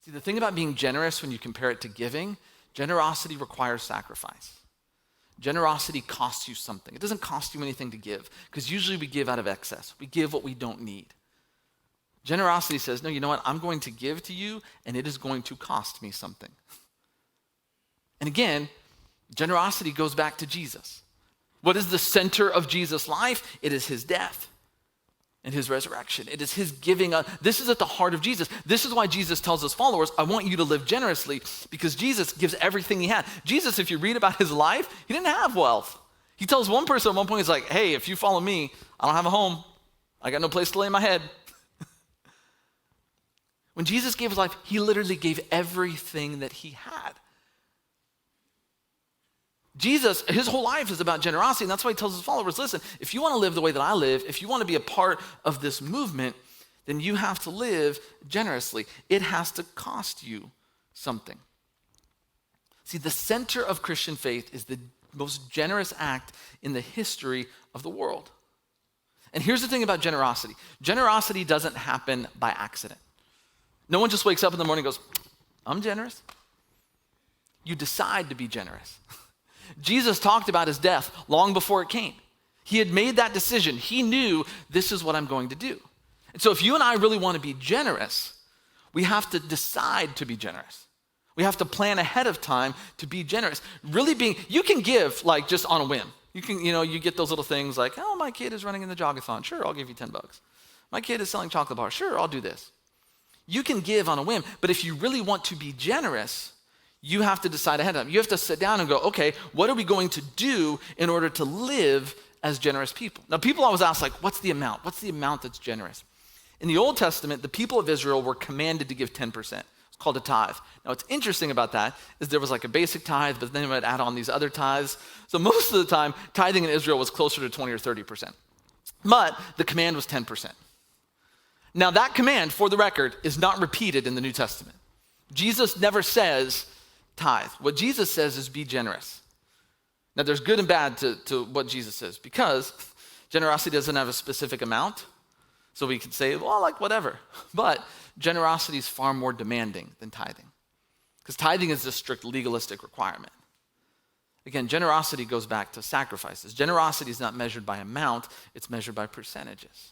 See, the thing about being generous when you compare it to giving, generosity requires sacrifice. Generosity costs you something. It doesn't cost you anything to give, because usually we give out of excess. We give what we don't need. Generosity says, no, you know what? I'm going to give to you, and it is going to cost me something. And again, generosity goes back to Jesus. What is the center of Jesus' life? It is his death and his resurrection. It is his giving up. This is at the heart of Jesus. This is why Jesus tells his followers, I want you to live generously, because Jesus gives everything he had. Jesus, if you read about his life, he didn't have wealth. He tells one person at one point, he's like, hey, if you follow me, I don't have a home. I got no place to lay my head. When Jesus gave his life, he literally gave everything that he had. Jesus, his whole life is about generosity, and that's why he tells his followers, listen, if you want to live the way that I live, if you want to be a part of this movement, then you have to live generously. It has to cost you something. See, the center of Christian faith is the most generous act in the history of the world. And here's the thing about generosity. Generosity doesn't happen by accident. No one just wakes up in the morning and goes, I'm generous. You decide to be generous. Jesus talked about his death long before it came. He had made that decision. He knew, this is what I'm going to do. And so if you and I really want to be generous, we have to decide to be generous. We have to plan ahead of time to be generous. You can give like just on a whim. You can, you get those little things like, oh, my kid is running in the jogathon. Sure, I'll give you $10. My kid is selling chocolate bars. Sure, I'll do this. You can give on a whim, but if you really want to be generous, you have to decide ahead of time. You have to sit down and go, okay, what are we going to do in order to live as generous people? Now, people always ask, like, what's the amount? What's the amount that's generous? In the Old Testament, the people of Israel were commanded to give 10%. It's called a tithe. Now, what's interesting about that is there was like a basic tithe, but then they would add on these other tithes. So most of the time, tithing in Israel was closer to 20 or 30%. But the command was 10%. Now, that command, for the record, is not repeated in the New Testament. Jesus never says, tithe. What Jesus says is be generous. Now there's good and bad to what Jesus says, because generosity doesn't have a specific amount. So we could say, well, like whatever. But generosity is far more demanding than tithing, because tithing is a strict legalistic requirement. Again, generosity goes back to sacrifices. Generosity is not measured by amount, it's measured by percentages.